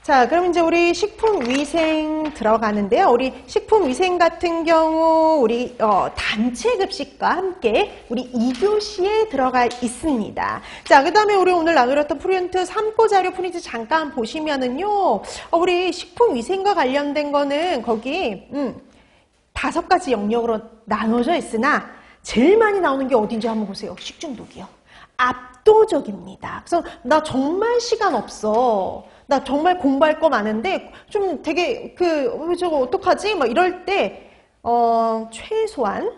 자, 그럼 이제 우리 식품위생 들어가는데요. 우리 식품위생 같은 경우 우리 단체 급식과 함께 우리 2교시에 들어가 있습니다. 자, 그 다음에 우리 오늘 나누었던 프린트 3코 자료 프린트 잠깐 보시면은요. 우리 식품위생과 관련된 거는 거기 5가지 영역으로 나눠져 있으나 제일 많이 나오는 게 어딘지 한번 보세요. 식중독이요. 압도적입니다. 그래서 나 정말 시간 없어. 나 정말 공부할 거 많은데 좀 되게 저거 어떡하지? 막 이럴 때 최소한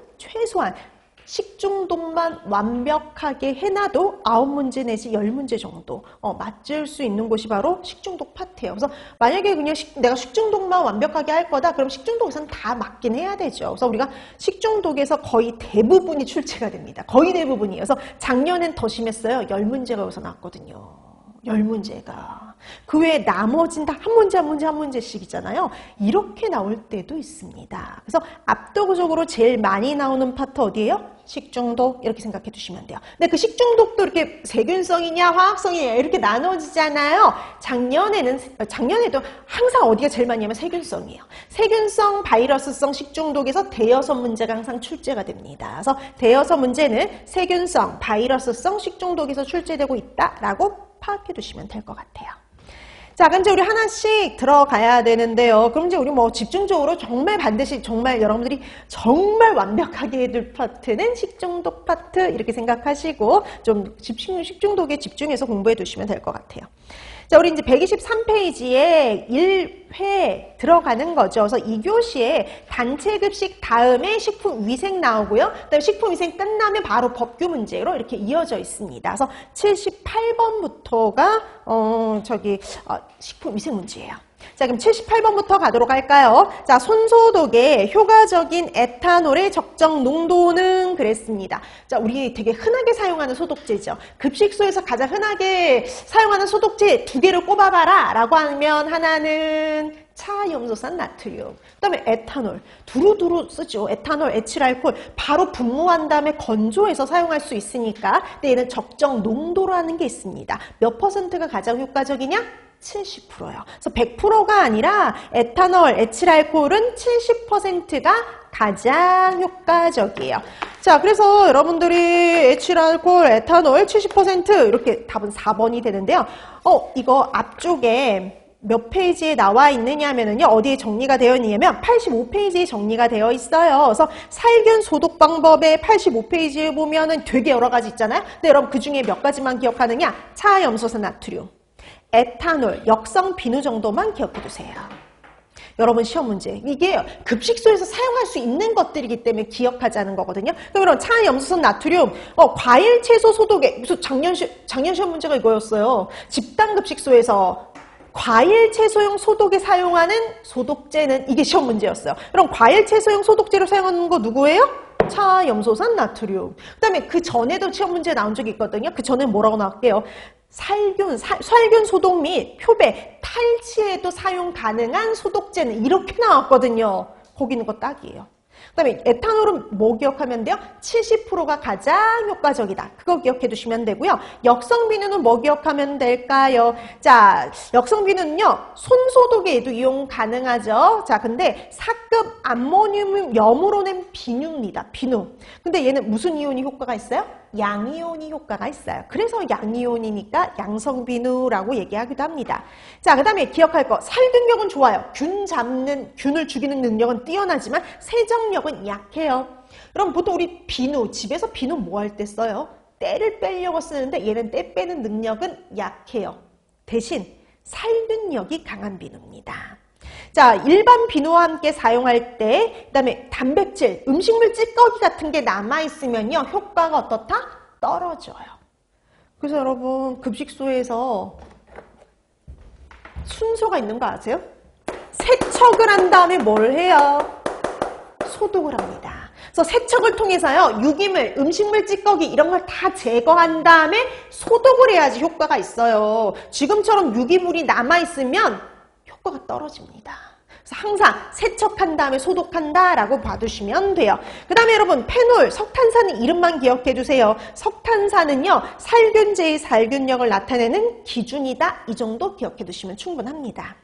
식중독만 완벽하게 해놔도 9문제 내지 10문제 정도 맞을 수 있는 곳이 바로 식중독 파트예요. 그래서 만약에 그냥 내가 식중독만 완벽하게 할 거다 그럼 식중독에서는 다 맞긴 해야 되죠. 그래서 우리가 식중독에서 거의 대부분이 출제가 됩니다. 거의 대부분이에요. 그래서 작년엔 더 심했어요. 10문제가 여기서 나왔거든요. 10문제가. 그 외에 나머진 다 한 문제씩 있잖아요. 이렇게 나올 때도 있습니다. 그래서 압도적으로 제일 많이 나오는 파트 어디예요? 식중독 이렇게 생각해 두시면 돼요. 근데 그 식중독도 이렇게 세균성이냐 화학성이냐 이렇게 나눠지잖아요. 작년에도 항상 어디가 제일 많이 하면 세균성이에요. 세균성, 바이러스성 식중독에서 대여섯 문제가 항상 출제가 됩니다. 그래서 대여섯 문제는 세균성, 바이러스성 식중독에서 출제되고 있다라고 파악해 두시면 될 것 같아요. 자, 그럼 이제 우리 하나씩 들어가야 되는데요. 그럼 이제 우리 뭐 집중적으로 정말 반드시 정말 여러분들이 정말 완벽하게 해둘 파트는 식중독 파트 이렇게 생각하시고 좀 식중독에 집중해서 공부해 두시면 될 것 같아요. 자, 우리 이제 123페이지에 1회 들어가는 거죠. 그래서 2교시에 단체 급식 다음에 식품위생 나오고요. 그다음에 식품위생 끝나면 바로 법규 문제로 이렇게 이어져 있습니다. 그래서 78번부터가 식품위생 문제예요. 자, 그럼 78번부터 가도록 할까요? 자, 손소독에 효과적인 에탄올의 적정 농도는 그랬습니다. 자, 우리 되게 흔하게 사용하는 소독제죠. 급식소에서 가장 흔하게 사용하는 소독제 2개를 꼽아봐라 라고 하면 하나는 차염소산 나트륨, 그 다음에 에탄올, 두루두루 쓰죠. 에탄올, 에틸알코올 바로 분무한 다음에 건조해서 사용할 수 있으니까. 근데 얘는 적정 농도라는 게 있습니다. 몇 퍼센트가 가장 효과적이냐? 70%요. 그래서 100%가 아니라 에탄올, 에틸알코올은 70%가 가장 효과적이에요. 자, 그래서 여러분들이 에틸알코올, 에탄올 70% 이렇게 답은 4번이 되는데요. 이거 앞쪽에 몇 페이지에 나와 있느냐면요. 어디에 정리가 되어 있냐면 85페이지에 정리가 되어 있어요. 그래서 살균 소독 방법에 85페이지에 보면은 되게 여러 가지 있잖아요. 근데 여러분 그 중에 몇 가지만 기억하느냐? 차염소산 나트륨, 에탄올, 역성 비누 정도만 기억해 두세요. 여러분 시험 문제. 이게 급식소에서 사용할 수 있는 것들이기 때문에 기억하자는 거거든요. 그럼 차염소산 나트륨, 과일 채소 소독에, 무슨 작년 시험 문제가 이거였어요. 집단 급식소에서 과일 채소용 소독에 사용하는 소독제는 이게 시험 문제였어요. 그럼 과일 채소용 소독제로 사용하는 거 누구예요? 차염소산 나트륨. 그 다음에 그 전에도 시험 문제 나온 적이 있거든요. 그 전에는 뭐라고 나올게요? 살균 소독 및 표배, 탈취에도 사용 가능한 소독제는 이렇게 나왔거든요. 거기 있는 거 딱이에요. 그 다음에 에탄올은 뭐 기억하면 돼요? 70%가 가장 효과적이다. 그거 기억해 두시면 되고요. 역성비누는 뭐 기억하면 될까요? 자, 역성비누는요. 손소독에도 이용 가능하죠. 자, 근데 4급 암모늄 염으로 낸 비누입니다. 비누. 근데 얘는 무슨 이온이 효과가 있어요? 양이온이 효과가 있어요. 그래서 양이온이니까 양성비누라고 얘기하기도 합니다. 자, 그 다음에 기억할 거. 살균력은 좋아요. 균을 죽이는 능력은 뛰어나지만 세정력은 약해요. 그럼 보통 우리 비누, 집에서 비누 뭐 할 때 써요? 때를 빼려고 쓰는데 얘는 때 빼는 능력은 약해요. 대신 살균력이 강한 비누입니다. 자, 일반 비누와 함께 사용할 때, 그 다음에 단백질, 음식물 찌꺼기 같은 게 남아있으면요, 효과가 어떻다? 떨어져요. 그래서 여러분, 급식소에서 순서가 있는 거 아세요? 세척을 한 다음에 뭘 해요? 소독을 합니다. 그래서 세척을 통해서요, 유기물, 음식물 찌꺼기 이런 걸 다 제거한 다음에 소독을 해야지 효과가 있어요. 지금처럼 유기물이 남아있으면 효과가 떨어집니다. 그래서 항상 세척한 다음에 소독한다라고 봐두시면 돼요. 그 다음에 여러분 페놀, 석탄산 이름만 기억해 두세요. 석탄산은요 살균제의 살균력을 나타내는 기준이다. 이 정도 기억해 두시면 충분합니다.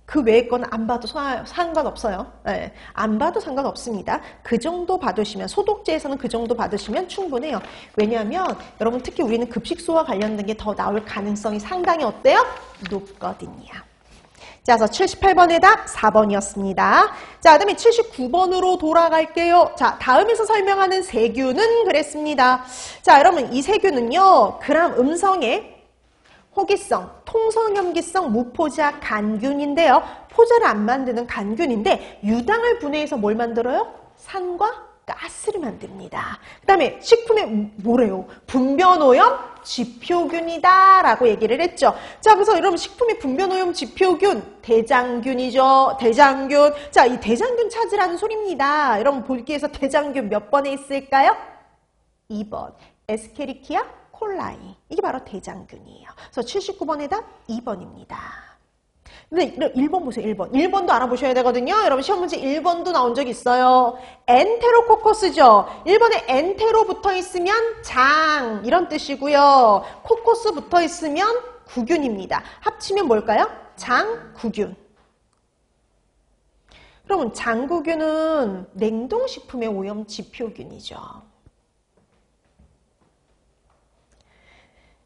그 외의 건 안 봐도 상관없어요. 네, 안 봐도 상관없습니다. 그 정도 봐두시면, 소독제에서는 그 정도 봐두시면 충분해요. 왜냐하면 여러분 특히 우리는 급식소와 관련된 게 더 나올 가능성이 상당히 어때요? 높거든요. 자, 그래서 78번의 답 4번이었습니다. 자, 그 다음에 79번으로 돌아갈게요. 자, 다음에서 설명하는 세균은 그랬습니다. 자, 여러분 이 세균은요, 그람 음성의 호기성, 통성염기성 무포자 간균인데요. 포자를 안 만드는 간균인데 유당을 분해해서 뭘 만들어요? 산과 가스를 만듭니다. 그 다음에 식품에 뭐래요? 분변오염 지표균이다 라고 얘기를 했죠. 자, 그래서 여러분 식품의 분변오염 지표균 대장균이죠. 대장균. 자, 이 대장균 찾으라는 소리입니다. 여러분 볼기에서 대장균 몇 번에 있을까요? 2번 에스케리키아 콜라이. 이게 바로 대장균이에요. 그래서 79번의 답 2번입니다. 근데 1번 보세요. 1번. 1번도 알아보셔야 되거든요. 여러분 시험 문제 1번도 나온 적 있어요. 엔테로코커스죠. 1번에 엔테로 붙어 있으면 장 이런 뜻이고요. 코커스 붙어 있으면 구균입니다. 합치면 뭘까요? 장구균. 그러면 장구균은 냉동식품의 오염 지표균이죠.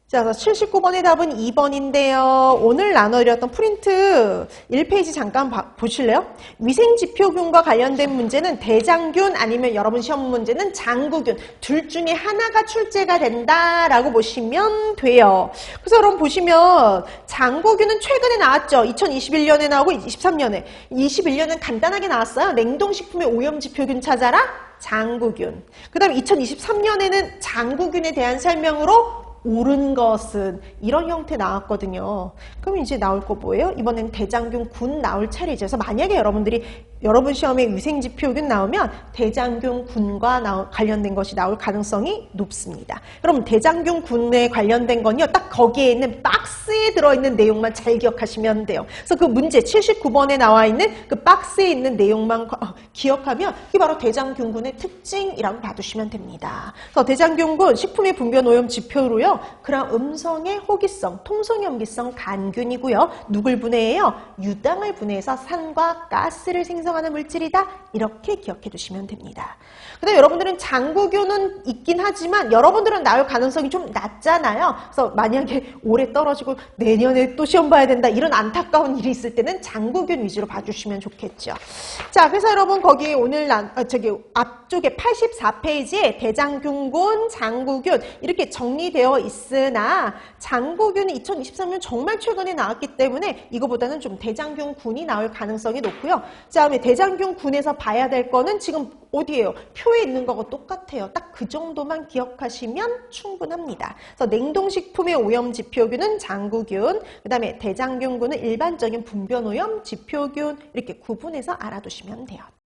자, 79번의 답은 2번인데요. 오늘 나눠드렸던 프린트 1페이지 잠깐 보실래요? 위생지표균과 관련된 문제는 대장균 아니면 여러분 시험 문제는 장구균 둘 중에 하나가 출제가 된다라고 보시면 돼요. 그래서 여러분 보시면 장구균은 최근에 나왔죠. 2021년에 나오고 23년에. 21년은 간단하게 나왔어요. 냉동식품의 오염지표균 찾아라. 장구균. 그 다음에 2023년에는 장구균에 대한 설명으로 옳은 것은 이런 형태 나왔거든요. 그럼 이제 나올 거 뭐예요? 이번엔 대장균 군 나올 차례죠. 그래서 만약에 여러분들이 여러분 시험에 위생지표균 나오면 대장균 군과 관련된 것이 나올 가능성이 높습니다. 여러분 대장균 군에 관련된 건요. 딱 거기에 있는 박스에 들어있는 내용만 잘 기억하시면 돼요. 그래서 그 문제 79번에 나와 있는 그 박스에 있는 내용만 기억하면 이게 바로 대장균군의 특징이라고 봐두시면 됩니다. 그래서 대장균군 식품의 분변오염 지표로요. 그럼 음성의 호기성, 통성염기성 간균이고요. 누굴 분해해요? 유당을 분해해서 산과 가스를 생성하는 물질이다. 이렇게 기억해 두시면 됩니다. 근데 여러분들은 장구균은 있긴 하지만 여러분들은 나올 가능성이 좀 낮잖아요. 그래서 만약에 올해 떨어지고 내년에 또 시험 봐야 된다. 이런 안타까운 일이 있을 때는 장구균 위주로 봐주시면 좋겠죠. 자, 그래서 여러분 거기 오늘 앞쪽에 84페이지에 대장균군, 장구균 이렇게 정리되어 있으나 장구균은 2023년 정말 최근에 나왔기 때문에 이거보다는 좀 대장균군이 나올 가능성이 높고요. 그 다음에 대장균군에서 봐야 될 거는 지금 어디예요? 표에 있는 거하고 똑같아요. 딱 그 정도만 기억하시면 충분합니다. 그래서 냉동식품의 오염 지표균은 장구균, 그 다음에 대장균군은 일반적인 분변오염 지표균 이렇게 구분해서 알아두시면 돼요.